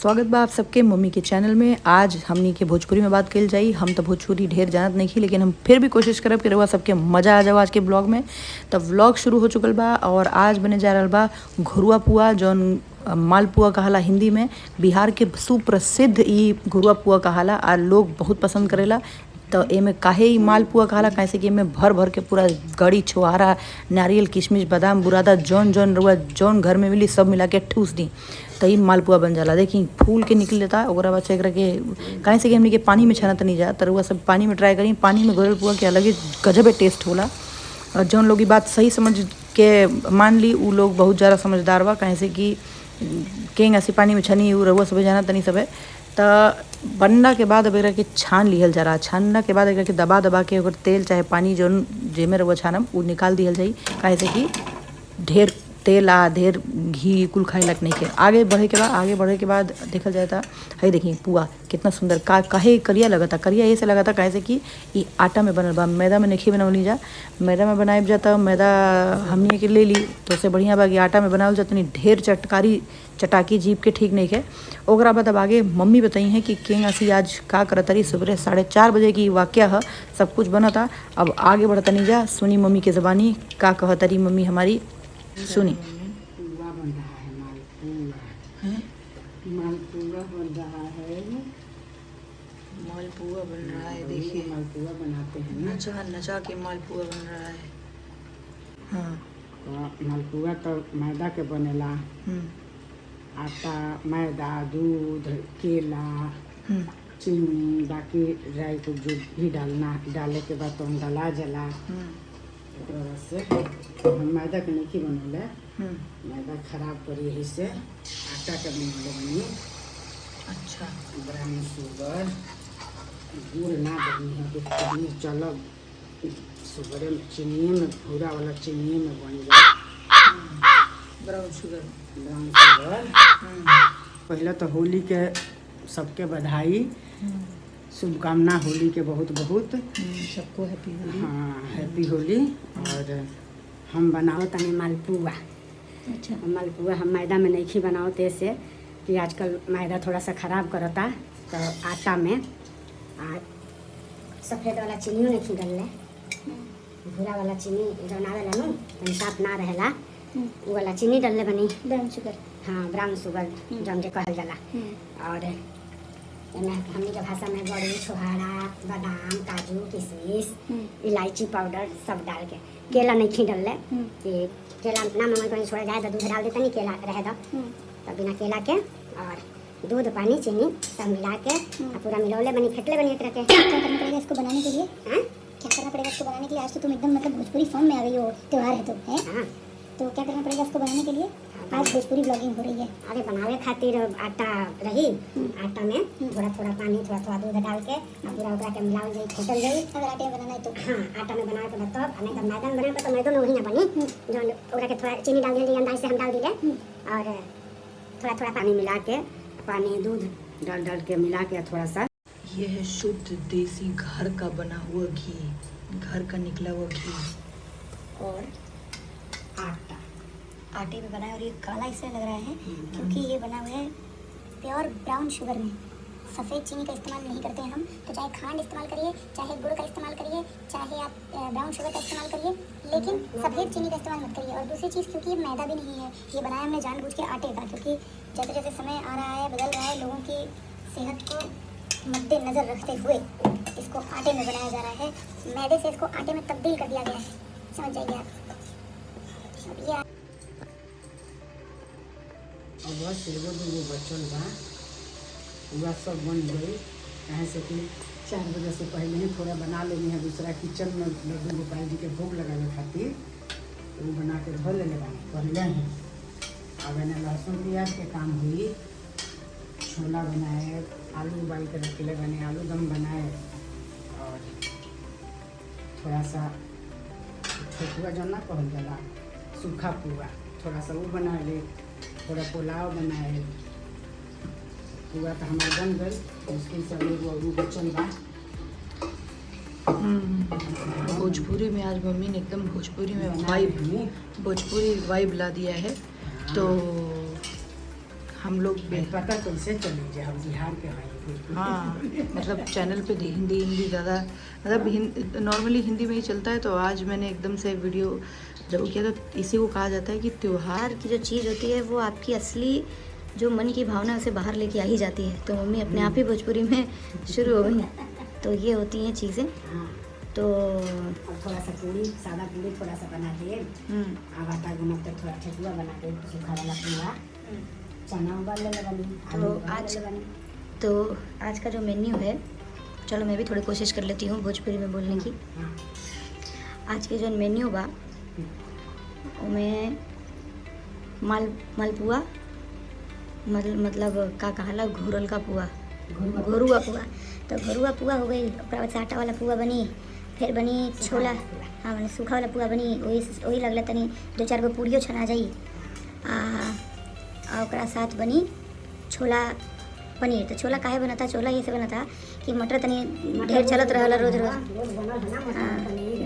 स्वागत बा आप सबके मम्मी के चैनल में। आज हमनी के भोजपुरी में बात कल जाई। हम तो भोजपुरी ढेर जानत नहीं थी, लेकिन हम फिर भी कोशिश करब कि रउआ सबके मज़ा आ जाओ आज के ब्लॉग में। तो व्लॉग शुरू हो चुकल बा और आज बने जा रहल बा घुरुआ पुआ, जौन मालपुआ कहाला हिंदी में। बिहार के सुप्रसिद्ध ई घुरुआ पुआ कहाला और लोग बहुत पसंद करेला। तो एमे काहे ई मालपुआ कहाला, कैसे कि एमे भर भर के पूरा गड़ी, छुहारा, नारियल, किशमिश, बादाम, बुरादा जौन जौन रउआ जौन घर में मिली सब मिला के ठूस दी तो ई मालपुआ बन जाला। देखी फूल के निकल लेता। ओकरा बाद से एकरा के कैसे कि हमनी के पानी में छाना नहीं जा, तो रउआ सब पानी में ट्राई करी। पानी में घोरल पुआ के अलग ही गजबे टेस्ट होला। और जौन लोग ई बात सही समझ के मान ली उ लोग बहुत ज़्यादा समझदार बा, कैसे कि केंग ऐसी पानी में छनी उ रउआ सब जाना तनी सब। तो बनला के बाद अब एकरा के छान लिहल जा रहा। छानला के बाद एकरा के दबा दबा के ओकर तेल चाहे पानी जौन जेमे रउआ छानम उ निकाल दिहल जाई, कैसे कि ढेर तेल आ ढेर घी कुल खाए लग नहीं के। आगे बढ़े के बाद देखल जाए था, है देखिए पुआ कितना सुंदर काहे करिया लगता। करिया ऐसे लगा था कैसे कि ये आटा में बनल बा, मैदा में नहीं बनवली जा। मैदा में बनाए जाता, मैदा हमनी के ले ली तो उससे बढ़िया बा कि आटा में बनावल जाता। नहीं ढेर चटाकी जीप के ठीक नहीं है। ओकरा बाद अब आगे मम्मी बताई हैं कि केंग असी आज का करतरी। सुबह 4:30 बजे की वाक़या है, सब कुछ बना था। अब आगे बढ़ता नहीं जा, सुनी मम्मी के ज़बानी का कहतरी मम्मी हमारी, सुनी। पुआ बन रहा है, मालपुआ बन रहा है। मालपुआ बन रहा है, देखिए मालपुआ बनाते हैं ना, नचा नचा के मालपुआ बन रहा है। हाँ, तो मालपुआ तो मैदा के बनेला। आटा, मैदा, दूध, केला, चीनी, बाकी ड्राई फ्रूट जो भी डाले के बाद तो हम डाला जला से। हम मैदा के नहीं बनौले, मैदा खराब करी, यही से आटा के बनी। अच्छा, ब्राउन शुगर, गुड़ ना बनी है तो चलो शुगर में, चीनी में, भूरा वाला चीनी में बन जाए। Brown sugar. पहले तो होली के सबके बधाई, शुभकामना होली के बहुत बहुत। सबको हैप्पी होली। हाँ, हैप्पी होली। और हम बनाओ तनी मालपुआ। अच्छा, मालपुआ हम मैदा में नहीं बनाओ तैसे कि आजकल मैदा थोड़ा सा ख़राब करता। तो आटा में सफ़ेद वाला चीनी नहीं डालले, भूरा वाला चीनी जो आवेला नु तनी साफ ना रहेला, वो वाला चीनी डालले बनी। Brown sugar. हाँ, ब्राउन शुगर जौन जे कहल जाला। और हमनी के भाषा में बड़ी, छोहारा, बादाम, काजू, किशमिश, इलायची पाउडर सब डाल के। केला नहीं डालले कि केला ना मन कहीं छोड़ जाए तो दूध डाल देता, नहीं केला रह दो। तब बिना केला के और दूध, पानी, चीनी सब मिला के पूरा मिलौले बनी, फेंटले बनी एक रखे। क्या करना पड़ेगा इसको बनाने के लिए? हाँ, क्या करना पड़ेगा इसको बनाने के लिए? आज तो तुम एकदम मतलब भोजपुरी फॉर्म में आ गई हो, त्योहार है तो है। हाँ, तो क्या करना पड़ेगा इसको बनाने के लिए? आज भोजपुरी ब्लॉगिंग हो रही है। अरे बनावे खातिर आटा रही, आटा में थोड़ा थोड़ा पानी, थोड़ा थोड़ा दूध डाल के पूरा ओकरा के मिलावल जाई, फेंटल जाई। अगर आटे में बनाना है तो हाँ, आटा में बनाए तो तब, नहीं तो मैदा में बनाए तो मैदा में वही ना बनी। जो ओकरा के थोड़ा चीनी डाल दिए, अंदाज से हम डाल दिए और थोड़ा थोड़ा पानी मिला के, पानी दूध डाल के मिला के थोड़ा सा। ये है शुद्ध देसी घर का बना हुआ घी, घर का निकला हुआ घी और आटा आटे में बना है। और ये काला इसलिए लग रहा है क्योंकि ये बना हुआ है प्योर ब्राउन शुगर में। सफ़ेद चीनी का इस्तेमाल नहीं करते हैं हम, तो चाहे खांड इस्तेमाल करिए, चाहे गुड़ का इस्तेमाल करिए, चाहे आप ब्राउन शुगर का इस्तेमाल करिए, लेकिन सफ़ेद चीनी का इस्तेमाल मत करिए। और दूसरी चीज़, क्योंकि ये मैदा भी नहीं है, ये बनाया हमने जानबूझ के आटे का, क्योंकि जैसे जैसे समय आ रहा है, बदल रहा है, लोगों की सेहत को मद्देनज़र रखते हुए इसको आटे में बनाया जा रहा है। मैदे से इसको आटे में तब्दील कर दिया गया है, समझ जाइए आप। अब ये और बस एगो दूगो बचल बा, पूरा सब बन गई। कहे से कि 4 बजे से पहले ही थोड़ा बना लेनी है। दूसरा किचन में लड्डू गोपाल जी के भोग लगाने खातिर वो बना के धो ले पहले हैं। अब इन्हें लहसुन प्याज के काम हुई, छोला बनाए, आलू उबाल के रखे बने, आलू दम बनाए और थोड़ा सा ठेकुआ जो ना कहल जाला, सूखा पुआ, थोड़ा सा वो बना ले, थोड़ा पुलाव बनाए। पुआ तो हमारा बन गई, मुश्किल से वो बचल बा। भोजपुरी में आज मम्मी ने एकदम भोजपुरी में भोजपुरी वाइब ला दिया है। तो हम लोग भी पता कैसे चली जे हम बिहार के हैं भोजपुरी। हाँ मतलब चैनल पे हिंदी ज़्यादा मतलब नॉर्मली हिंदी में ही चलता है, तो आज मैंने एकदम से वीडियो जब किया तो इसी को कहा जाता है कि त्यौहार की जो चीज़ होती है वो आपकी असली जो मन की भावना है उसे बाहर लेके आ ही जाती है। तो मम्मी अपने आप ही भोजपुरी में शुरू हो गई। तो ये होती हैं चीज़ें। हाँ, तो अब थोड़ा सा पूरी सादा पूरी थोड़ा सा बना दिए, अब आटा गुना के थोड़ा ठेकुआ बना के सूखा वाला पूरा चना उबाल ले बनी, आलू तो उबाल आज ले बनी। तो आज का जो मेन्यू है, चलो मैं भी थोड़ी कोशिश कर लेती हूँ भोजपुरी में बोलने की। हाँ, आज के जो मेन्यू बा उसमें मालपुआ मतलब का कहाला घोरल का पुआ, घोरुआ पुआ। तो घोरुआ पुआ हो गई, ओकरा बाद से आटा वाला पुआ बनी, फिर बनी छोला, हाँ मैंने सूखा वाला पुआ बनी, वही लगल तनी 2-4 गो पूड़ियो छना जाई आ ओकरा साथ बनी छोला पनीर। तो छोला काहे बनता, छोला ये से बनता कि मटर तनी ढेर चलत रहला रोज रोज, हाँ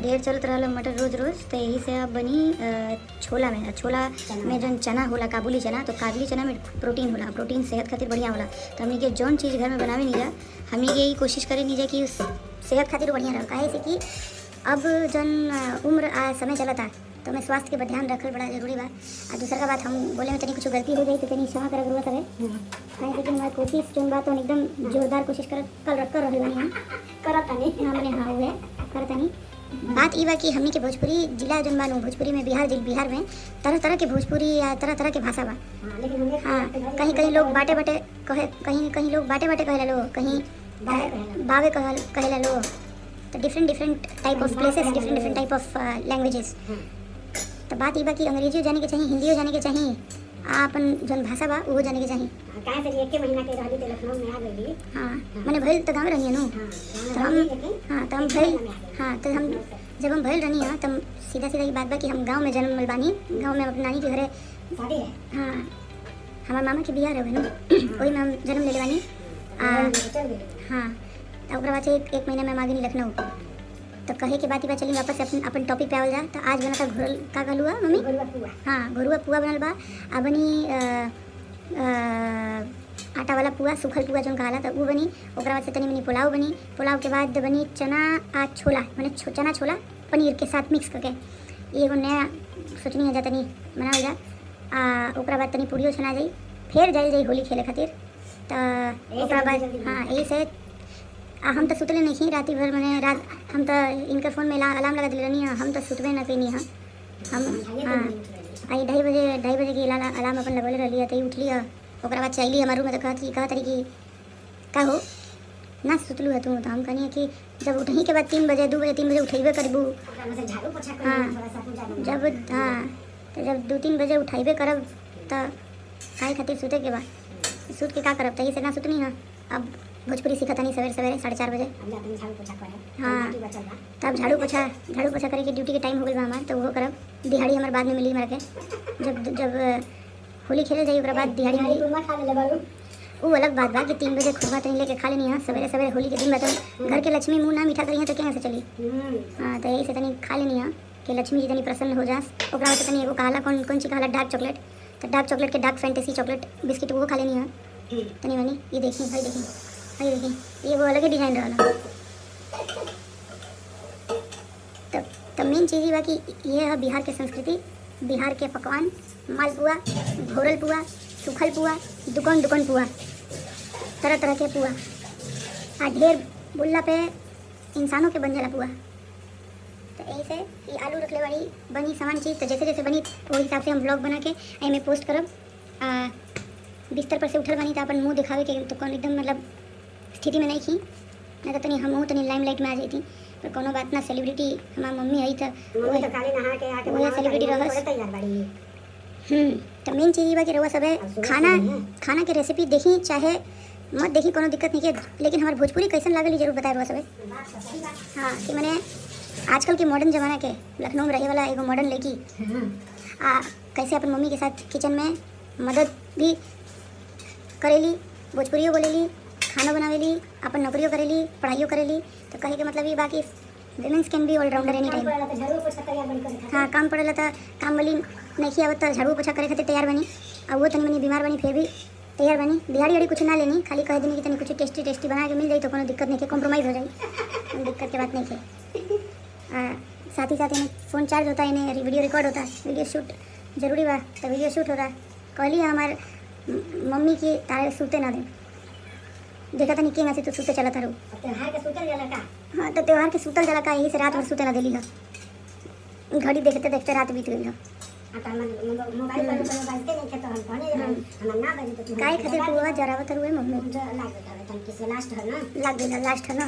ढेर चलत रहला मटर रोज रोज, तो यही से अब बनी छोला में। छोला में जौन चना होला काबुली चना, तो काबुली चना में प्रोटीन होला, प्रोटीन सेहत खातिर बढ़िया होला। तो हमनी के जौन चीज़ घर में बनावे नहीं जा, हमनी के यही कोशिश करे नहीं जा कि सेहत खातिर बढ़िया रहे। काहे से कि अब जौन उम्र समय चलता तो हमें स्वास्थ्य के ध्यान रखल बड़ा जरूरी बा। और दूसरा का बात, हम बोले में तनी कुछ गलती हो गई तो तनी क्षमा करब रुआ सबे। काहे से कि हमारी कोशिश जौन बा तो एकदम जोरदार कोशिश कर रहल बानी हम, करत तनी हाँ मने हाँ हुए करत तनी। बात ई बा कि हमनी के भोजपुरी जिला जौन बा भोजपुरी में बिहार में तरह तरह के भोजपुरी या तरह तरह के भाषा बा। हाँ कहीं लोग बाटे बाटे कहे, कहीं लोग बाटे बाटे कहेला लो, कहीं बावे कहेला लो। तो different type of places, different type of languages. तो बात ई बा कि अंग्रेजियो जाने के चाहिए, हिंदियो जाने के चाहिए, अपन जौन भाषा बा वो जाने के चाहिए। काहे से एक महीना के रहली तो लखनऊ में आ गई। हाँ मैंने भइल तो गाँव रही नु, तो हम भइल, हाँ तो हम जब हम भइल रही हाँ तब सीधा की बात बा कि हम गाँव में जन्म बानी, गाँव में अपनी नानी के घरे शादी है। हाँ हमारे मामा के बियाह रहे नु, वही में हम जन्म ले बानी। हाँ तो ओकरा बाद से एक महीना में हम आ गई लखनऊ। तो कहे के बात ही बा, चली वापस अपन टॉपिक पे आवल जा। तो आज बना था घोरल का कहलुआ मम्मी, हाँ घोरुआ पुआ बनल बा। आ बनी आटा वाला पुआ, सूखल पुआ जौन कहाला तो वो बनी। ओकरा बाद से तनी बनी पुलाव बनी, पुलाव के बाद बनी चना आ छोला, मैंने चना छोला पनीर के साथ मिक्स करके ये एगो नया सोचनी है जा तनी बनावल जा। ओकरा बाद तनी पूड़ियो छना जाई, फिर जाई होली खेले खातिर। तो ओकरा बाद हाँ यही से हम तो सुतले नहीं रात भर, मैंने रात हम तो इनके फ़ोन में अलार्म लगा दिले रहनी है, हम तो सुतबे ना कैनी है हम। हाँ आई 2:30 बजे की अलार्म अपन लगौले रही है, तो उठली है। ओकरा बाद चली हमारे रूम में, तो कहा तरी कि का हो ना सुतलू है तू। तो हम कहनी कि जब उठही के बाद 3 बजे 2 बजे 3 बजे उठेबे करबू, हाँ जब हाँ तो जब 2-3 बजे उठेबे करब तो काहे खातिर सुते के बाद सूत के का करब, तही से ना सुतनी है। अब भोजपुरी सीखा नहीं सवेरे 4:30 बजे। हाँ तब झाड़ू पोछा करे के ड्यूटी के टाइम हो गई हमार, तो वो करब। दिहाड़ी हमारे बाद में मिली हमारे के, जब होली खेले जाइए ओकरा बाद दिहाड़ी मिली। वो अलग बात बा कि 3 बजे खुदबा तनी लेके खा लेनी है सवेरे होली के दिन में। तो घर के लक्ष्मी मुँह ना मीठा करी है तो क्या से चली। हाँ तो यही से तनी खा लेनी है कि लक्ष्मी जी तनी प्रसन्न हो जास। ओकरा बाद तनी एगो कहाला कौन चीज़ कहाला डार्क चॉकलेट, तो डार्क चॉकलेट के डार्क फैंटेसी चॉकलेट बिस्किट वो खा लेनी है तनी मनी। ये देखिए भाई, देखिए ये वो अलग ही डिज़ाइन रहा। तो मेन चीज़ ये बा कि ये है बिहार के संस्कृति, बिहार के पकवान, मालपुआ, घोरल पुआ, सूखल पुआ, दुकान पुआ, तरह तरह के पुआ। आ ढेर बुल्ला पे इंसानों के बन जाला पुआ। तो यही से ये आलू रखले वाली बनी सामान चीज़, तो जैसे जैसे बनी वो हिसाब से हम ब्लॉग बना के में पोस्ट करब। बिस्तर पर से उठल बनी तो अपन मुँह दिखावे के तो कौन एकदम मतलब स्थिति में नहीं थी, नहीं तो तनी हमहूँ तनी लाइमलाइट में आ जाती। पर कोनो बात ना, सेलिब्रिटी हमारी मम्मी आई तो वही सेलिब्रिटी रहस। तो मेन चीज़ ये बा कि रहुआ सब है खाना के रेसिपी देखी चाहे मत देखी, कोनो दिक्कत नहीं है, लेकिन हमारे भोजपुरी कैसन लागल जरूर बताए रहुआ सब। हाँ कि मैंने आजकल के मॉडर्न ज़माना के लखनऊ में रहे वाला एगो मॉडर्न लड़की कैसे अपन मम्मी के साथ किचन में मदद भी करेली, भोजपुरियो बोलेली, खाना बनावेली, अपन नौकरियों करेली, पढ़ाइयों करेली। तो कहे के मतलब ये बाकी womens can be all-rounder any time. हाँ काम पड़ेला तो काम वाली नहीं आवत तो झाड़ू पोछा करे खातिर तैयार बनी। और वो तनी मनी बीमार बनी फिर भी तैयार बनी दिहाड़ी उड़ी कुछ ना लेनी, खाली कह देनी कि तनी कुछ टेस्टी टेस्टी बना के मिल जाई तो कोनो दिक्कत नहीं है, कॉम्प्रोमाइज़ हो जाई, कोई दिक्कत की बात नहीं है। साथ ही साथ इन्हें फ़ोन चार्ज होता है, इन्हें वीडियो रिकॉर्ड होता है, वीडियो शूट जरूरी बा तो वीडियो शूट होता है। कहली हमारे मम्मी की तारे सूते ना दे, देखा था निकी से तू सूते चला था रू त्योहार के सूतल जला का हाँ तो त्यौहार के सूतल जला का यही से रात भर सूते ना दिली है, घड़ी देखते देखते रात बीत गई है। आता हम मोबाइल पर बजते नहीं थे तो हम कहने हम ना बजे तो तू काय खातिर पुआ जरावत रुए मम्मी जो लाग गया तन किसे लास्ट है ना लग गई लास्ट है ना,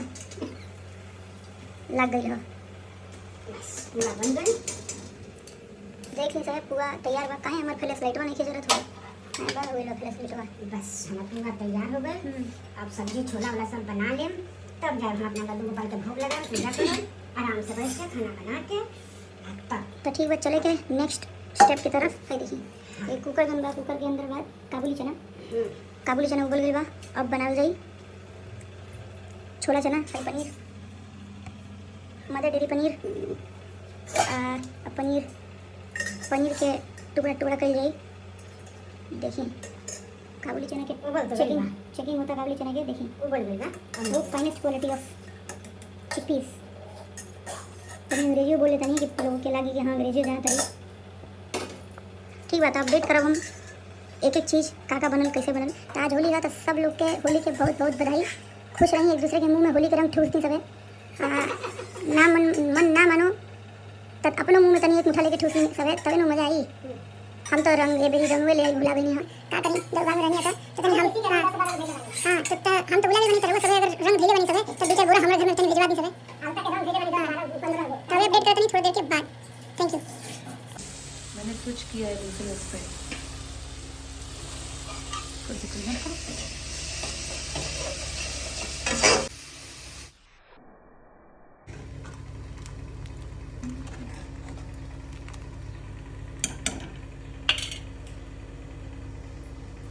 लग गई है। बस पूरा बन गई। देख ली साहब पुआ तैयार बा, काहे हमार फ्लैश लाइटवा नहीं के जरूरत हो हां बा होइला फ्लैश लाइटवा। बस हमारा पूरा तैयार हो गए। अब सब्जी छोला वाला सब बना लेम, तब जाए हम अपना लड्डू गोपाल के भोग लगा पूजा करें, आराम से बैठ के खाना बना के तब तो ठीक बा चले के नेक्स्ट स्टेप की तरफ। है देखिए एक कुकर गन बा, कुकर के अंदर बा काबुली चना, काबुली चना उबल गई बा। अब बनावल जाई छोला चना, है पनीर, मदर डेयरी पनीर, पनीर पनीर के टुकड़ा टुकड़ा करी जाई। देखिए काबुली चना के उबल तो गई चेकिंग बा। चेकिंग होता काबुली चना के, देखिए उबल गई ना। वो फाइनेस्ट क्वालिटी ऑफ चिकपीस। तो अंग्रेजी बोले तनी कि लोगों के लागी कि हाँ अंग्रेजी जाना तरी ठीक बात। अपडेट करब हम एक एक चीज़ का बनल कैसे बनल। तो आज होली है तो सब लोग के होली के बहुत बहुत बधाई, खुश रही, एक दूसरे के मुंह में होली के रंग ठूस दी सबे। ना मन ना मानो तब अपनों मुंह में तनी एक मुठा लेके ठूस दी सबे, तबे ना मजा आई। हम तो रंग ये बेरी रंग ले भुला गई हम का करी जब गाँव में रहनी था तो तनी हम हाँ तो हम तो भुला गई बनी तरह सबे, अगर रंग ढीले बनी सबे तब बेचारा बोरा हमारे घर में तनी भिजवा दी सबे। तब अपडेट करते नहीं थोड़ी देर के बाद। Thank you. मैंने कुछ किया है दूसरे उस पर, कुछ